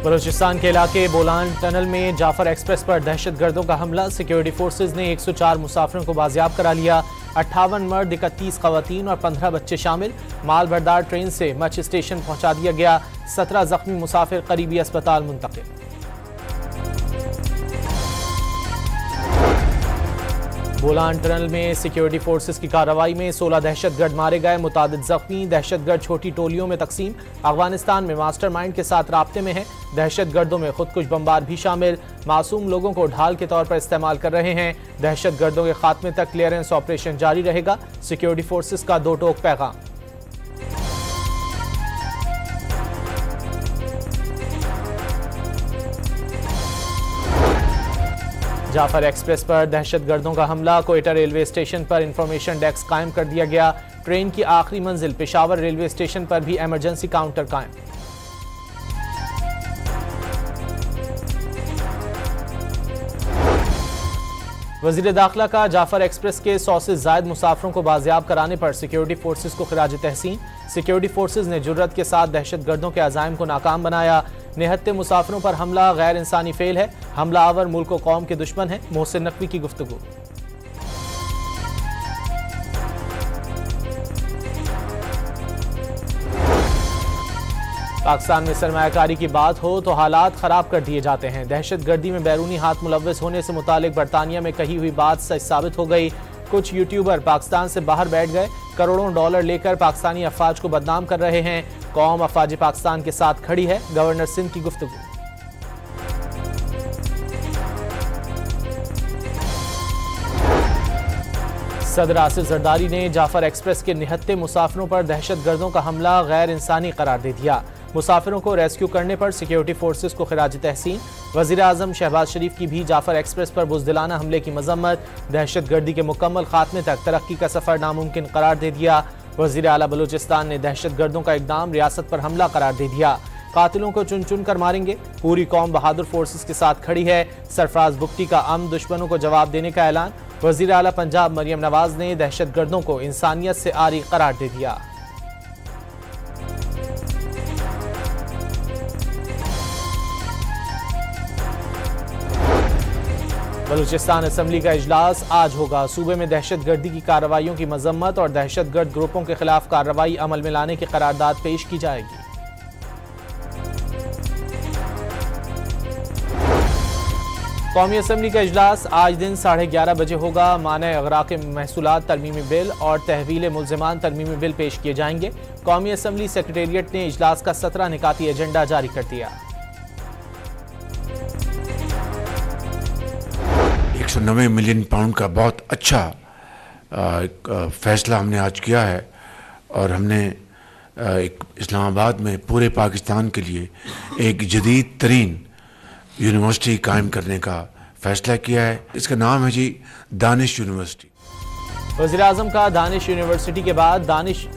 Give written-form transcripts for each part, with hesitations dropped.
बलूचिस्तान के इलाके बोलान टनल में जाफर एक्सप्रेस पर दहशतगर्दों का हमला। सिक्योरिटी फोर्सेज ने 104 मुसाफिरों को बाजियाब करा लिया। 58 मर्द, 31 खवातीन और 15 बच्चे शामिल। माल बरदार ट्रेन से मच स्टेशन पहुंचा दिया गया। 17 जख्मी मुसाफिर करीबी अस्पताल मुंतकिल। बोलान टनल में सिक्योरिटी फोर्सेस की कार्रवाई में 16 दहशतगर्द मारे गए, मुतादिद जख्मी। दहशतगर्द छोटी टोलियों में तकसीम, अफगानिस्तान में मास्टरमाइंड के साथ राब्ते में है। दहशतगर्दों में खुदकुश बमबार भी शामिल, मासूम लोगों को ढाल के तौर पर इस्तेमाल कर रहे हैं। दहशतगर्दों के खात्मे तक क्लियरेंस ऑपरेशन जारी रहेगा। सिक्योरिटी फोर्सेस का दो टोक पैगाम। जाफर एक्सप्रेस पर दहशतगर्दों का हमला। कोयटा रेलवे स्टेशन पर इंफॉर्मेशन डेस्क कायम कर दिया गया। ट्रेन की आखिरी मंजिल पेशावर रेलवे स्टेशन पर भी इमरजेंसी काउंटर कायम। वजीर दाखिला का जाफर एक्सप्रेस के 100 से ज्यादा मुसाफिरों को बाजियाब कराने पर सिक्योरिटी फोर्सेज को खिराज तहसीन। सिक्योरिटी फोर्सेज ने जुर्रत के साथ दहशतगर्दों के अज़ाइम को नाकाम बनाया। निहत्ते मुसाफिरों पर हमला गैर इंसानी फेल है। हमलावर मुल्क व कौम के दुश्मन है। मोहसिन नकवी की गुफ्तगू। पाकिस्तान में सरमायाकारी की बात हो तो हालात खराब कर दिए जाते हैं। दहशतगर्दी में बैरूनी हाथ मुलव्वस होने से मुतालिक बरतानिया में कही हुई बात सच साबित हो गई। कुछ यूट्यूबर पाकिस्तान से बाहर बैठ गए, करोड़ों डॉलर लेकर पाकिस्तानी अफवाज को बदनाम कर रहे हैं। कौम अफवाज पाकिस्तान के साथ खड़ी है। गवर्नर सिंध की गुफ्तगू। सदर आसिफ जरदारी ने जाफर एक्सप्रेस के निहत्ते मुसाफिरों पर दहशतगर्दों का हमला गैर इंसानी करार दे दिया। मुसाफिरों को रेस्क्यू करने पर सिक्योरिटी फोर्सेस को खिराज तहसीन। वजीर आजम शहबाज शरीफ की भी जाफर एक्सप्रेस पर बुज़दिलाना हमले की मजम्मत। दहशतगर्दी के मुकम्मल खात्मे तक तरक्की का सफर नामुमकिन करार दे दिया। वजीर आला बलूचिस्तान ने दहशतगर्दों का इकदाम रियासत पर हमला करार दे दिया। कातिलों को चुन चुन कर मारेंगे। पूरी कौम बहादुर फोर्सेस के साथ खड़ी है। सरफराज बुख्ती का दुश्मनों को जवाब देने का ऐलान। वजीर आला पंजाब मरियम नवाज ने दहशतगर्दों को इंसानियत से आरी करार दे दिया। बलूचिस्तान असम्बली का इजलास आज होगा। सूबे में दहशतगर्दी की कार्रवाइयों की मजम्मत और दहशतगर्द ग्रुपों के खिलाफ कार्रवाई अमल में लाने की करारदाद पेश की जाएगी। कौमी असम्बली का इजलास आज दिन 11:30 बजे होगा। माने अगराक महसूलात तरमीमी बिल और तहवील मुल्ज़िमान तरमीमी बिल पेश किए जाएंगे। कौमी असम्बली सेक्रेटेरिएट ने इजलास का 17 निकाती एजेंडा जारी कर दिया। 190 मिलियन पाउंड का बहुत अच्छा फैसला हमने आज किया है और हमने एक इस्लामाबाद में पूरे पाकिस्तान के लिए एक जदीद तरीन यूनिवर्सिटी कायम करने का फैसला किया है। इसका नाम है जी दानिश यूनिवर्सिटी। वज़ीर आज़म का दानिश यूनिवर्सिटी के बाद दानिश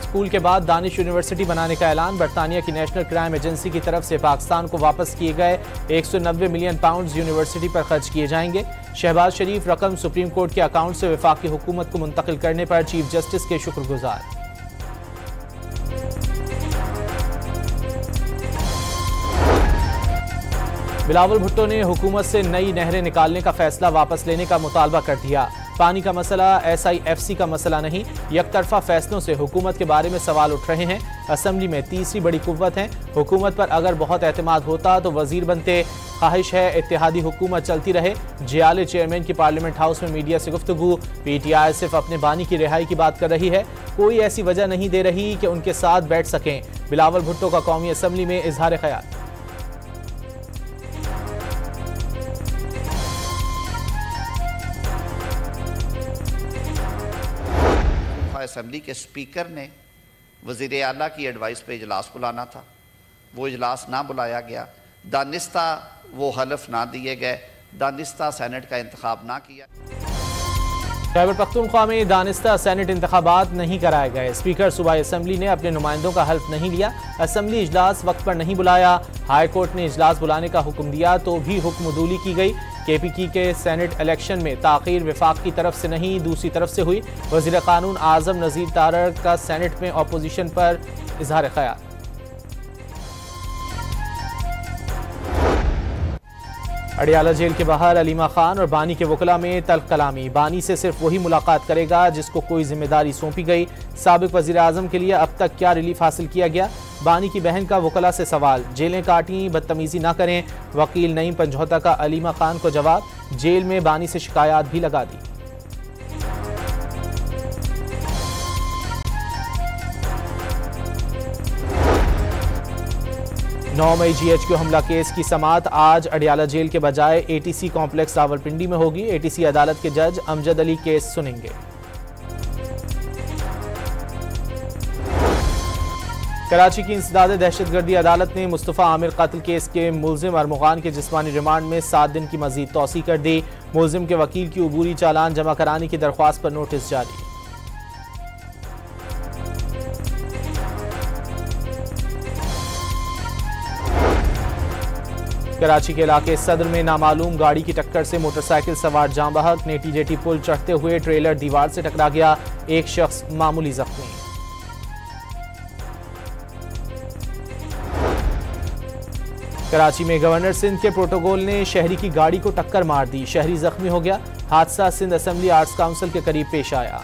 स्कूल के बाद दानिश यूनिवर्सिटी बनाने का ऐलान। बरतानिया की नेशनल क्राइम एजेंसी की तरफ से पाकिस्तान को वापस किए गए 190 मिलियन पाउंड यूनिवर्सिटी पर खर्च किए जाएंगे। शहबाज शरीफ रकम सुप्रीम कोर्ट के अकाउंट से वफाकी हुकूमत को मुंतकिल करने पर चीफ जस्टिस के शुक्रगुजार। बिलावल भुट्टो ने हुकूमत से नई नहरें निकालने का फैसला वापस लेने का मुतालबा कर दिया। पानी का मसला SIFC का मसला नहीं, यकतरफा फैसलों से हुकूमत के बारे में सवाल उठ रहे हैं। असम्बली में तीसरी बड़ी कुव्वत है। हुकूमत पर अगर बहुत एतमाद होता तो वजीर बनते। ख्वाहिश है इत्तेहादी हुकूमत चलती रहे। जियाले चेयरमैन की पार्लियामेंट हाउस में मीडिया से गुफ्तगू। PTI सिर्फ अपने बानी की रिहाई की बात कर रही है, कोई ऐसी वजह नहीं दे रही कि उनके साथ बैठ सकें। बिलावल भुट्टो का कौमी असम्बली में इजहार ख्याल। असम्बली के स्पीकर ने वज़ीर आला की एडवाइस पे इजलास बुलाना था, वो इजलास ना बुलाया गया। दानिस्ता वो हलफ ना दिए गए, दानिस्ता सेनेट का इंतखाब ना किया। खैबर पख्तूनख्वा में दानिस्ता सेनेट इंतखाबात नहीं कराए गए। स्पीकर सूबाई असम्बली ने अपने नुमाइंदों का हल्फ नहीं लिया। असम्बली इजलास वक्त पर नहीं बुलाया। हाई कोर्ट ने इजलास बुलाने का हुक्म दिया तो भी हुक्मदूली की गई। KPK के सेनेट इलेक्शन में ताख़ीर वफाक की तरफ से नहीं, दूसरी तरफ से हुई। वज़ीर कानून आज़म नज़ीर तारड़ का सेनेट में अपोजिशन पर इजहार ख्याल। अडियाला जेल के बाहर अलीमा खान और बानी के वकला में तल्ख कलामी। बानी से सिर्फ वही मुलाकात करेगा जिसको कोई जिम्मेदारी सौंपी गई। साबिक वजीर आजम के लिए अब तक क्या रिलीफ हासिल किया गया? बानी की बहन का वकला से सवाल। जेलें काटी, बदतमीजी ना करें। वकील नईम पंजौता का अलीमा खान को जवाब। जेल में बानी से शिकायत भी लगा दी। 9 मई GHQ हमला केस की समाअत आज अडियाला जेल के बजाय ATC कॉम्प्लेक्स रावलपिंडी में होगी। ATC अदालत के जज अमजद अली केस सुनेंगे। कराची की इंसदाद दहशतगर्दी अदालत ने मुस्तफ़ा आमिर कत्ल केस के मुलजिम अरमुगान के जिस्मानी रिमांड में 7 दिन की मजीद तौसी कर दी। मुलजिम के वकील की अबूरी चालान जमा कराने की दरख्वास्त पर नोटिस जारी। कराची के इलाके सदर में नामालूम गाड़ी की टक्कर से मोटरसाइकिल सवार जाँ बहक। नेटी जेटी पुल चढ़ते हुए ट्रेलर दीवार से टकरा गया। एक शख्स मामूली जख्मी। कराची में गवर्नर सिंध के प्रोटोकॉल ने शहरी की गाड़ी को टक्कर मार दी। शहरी जख्मी हो गया। हादसा सिंध असेंबली आर्ट्स काउंसिल के करीब पेश आया।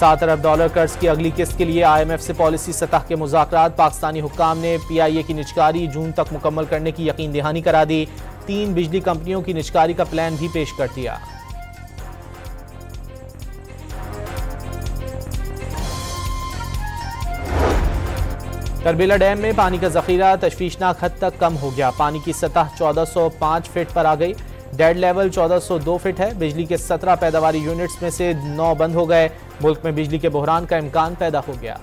$7 अरब कर्ज की अगली किस्त के लिए IMF से पॉलिसी सतह के मुज़ाकरात। पाकिस्तानी हुक्काम ने PIA की निजकारी जून तक मुकम्मल करने की यकीन दहानी करा दी। 3 बिजली कंपनियों की निजकारी का प्लान भी पेश कर दिया। करबेला डैम में पानी का जखीरा तशवीशनाक हद तक कम हो गया। पानी की सतह 1405 फीट पर आ गई। डेड लेवल 1402 फीट है। बिजली के 17 पैदावारी यूनिट्स में से 9 बंद हो गए। मुल्क में बिजली के बहरान का इम्कान पैदा हो गया।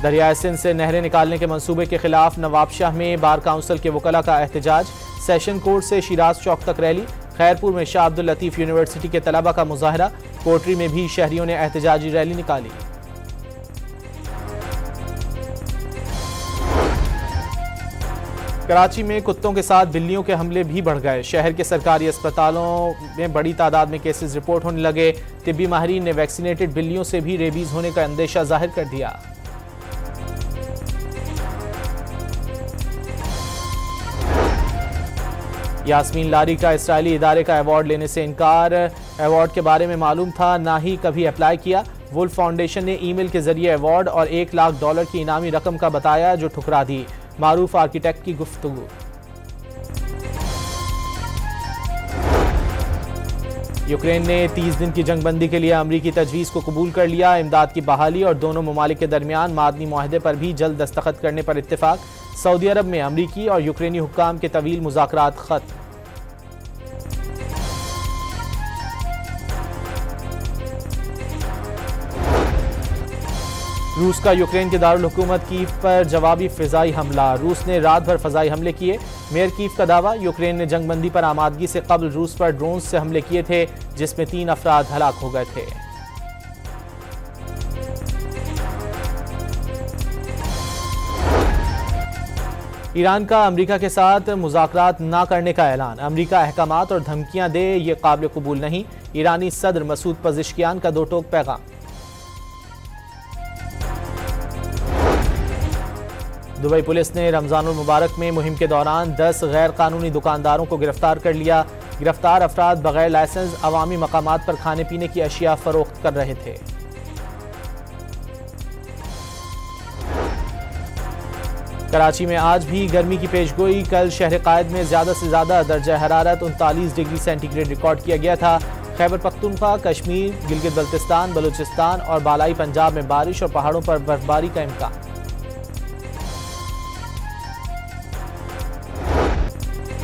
दरियाए सिंध से नहरें निकालने के मंसूबे के खिलाफ नवाबशाह में बार काउंसिल के वकला का एहतजाज। सेशन कोर्ट से शिराज चौक तक रैली। खैरपुर में शाह अब्दुल लतीफ यूनिवर्सिटी के तलबा का मुजाहरा। कोटरी में भी शहरियों ने एहतजाजी रैली निकाली। कराची में कुत्तों के साथ बिल्लियों के हमले भी बढ़ गए। शहर के सरकारी अस्पतालों में बड़ी तादाद में केसेस रिपोर्ट होने लगे। तिब्बी माहिरीन ने वैक्सीनेटेड बिल्लियों से भी रेबीज होने का अंदेशा जाहिर कर दिया। यास्मीन लारी का इसराइली इदारे का अवार्ड लेने से इनकार। अवार्ड के बारे में मालूम था, ना ही कभी अप्लाई किया। वुल्फ फाउंडेशन ने ईमेल के जरिए अवार्ड और $1 लाख की इनामी रकम का बताया, जो ठुकरा दी। मारूफ आर्किटेक्ट की गुफ्तगू। यूक्रेन ने 30 दिन की जंगबंदी के लिए अमरीकी तजवीज़ को कबूल कर लिया। इमदाद की बहाली और दोनों ममालिक के दरमियान मादनी मुआहदे पर भी जल्द दस्तखत करने पर इत्तेफाक। सऊदी अरब में अमरीकी और यूक्रेनी हुक्काम के तवील मुज़ाकरात खत्म। रूस का यूक्रेन के दारुल हुकूमत कीव पर जवाबी फ़िज़ाई हमला। रूस ने रात भर फ़िज़ाई हमले किए। मेयर कीव का दावा, यूक्रेन ने जंगबंदी पर आमादगी से कबल रूस पर ड्रोन से हमले किए थे, जिसमें 3 अफराद हलाक हो गए थे। ईरान का अमरीका के साथ मुज़ाकरात ना करने का ऐलान। अमरीका अहकामात और धमकियां दे, ये काबिल कबूल नहीं। ईरानी सदर मसूद पज़ेश्कियान का 2 टोक पैगाम। दुबई पुलिस ने रमजानुल मुबारक में मुहिम के दौरान 10 गैर कानूनी दुकानदारों को गिरफ्तार कर लिया। गिरफ्तार अफराद बगैर लाइसेंस अवामी मकामात पर खाने पीने की अशिया फरोख्त कर रहे थे। कराची में आज भी गर्मी की पेशगोई। कल शहर कायद में ज्यादा से ज्यादा दर्जा हरारत 39 डिग्री सेंटीग्रेड रिकॉर्ड किया गया था। खैबर पख्तूनख्वा, कश्मीर, गिलगित बल्तिस्तान, बलूचिस्तान और बालाई पंजाब में बारिश और पहाड़ों पर बर्फबारी का इम्कान।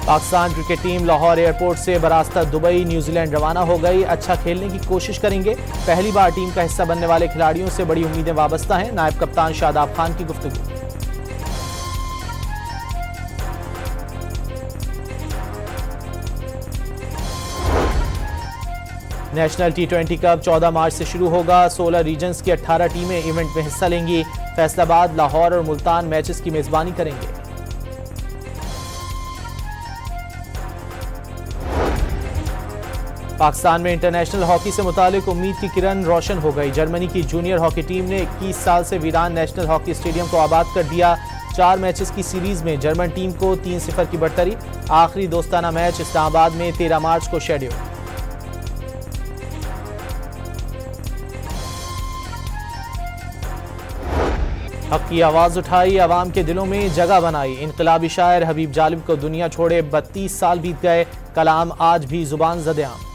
Pakistan cricket team Lahore airport से बरास्ता दुबई न्यूजीलैंड रवाना हो गई। अच्छा खेलने की कोशिश करेंगे। पहली बार टीम का हिस्सा बनने वाले खिलाड़ियों से बड़ी उम्मीदें वाबस्ता हैं। नायब कप्तान शादाब खान की गुफ्तगू। नेशनल T20 कप 14 मार्च से शुरू होगा। 16 रीजन्स की 18 टीमें इवेंट में हिस्सा लेंगी। फैसलाबाद, लाहौर और मुल्तान मैचेस की मेजबानी करेंगे। पाकिस्तान में इंटरनेशनल हॉकी से मुतालिक उम्मीद की किरण रोशन हो गई। जर्मनी की जूनियर हॉकी टीम ने 21 साल से वीरान नेशनल हॉकी स्टेडियम को आबाद कर दिया। 4 मैचेस की सीरीज में जर्मन टीम को 3-0 की बढ़तरी। आखिरी दोस्ताना मैच इस्लामाबाद में 13 मार्च को शेड्यूल। हक की आवाज उठाई, आवाम के दिलों में जगह बनाई। इनकलाबी शायर हबीब जालिब को दुनिया छोड़े 32 साल बीत गए। कलाम आज भी जुबान ज़द-ए-आम।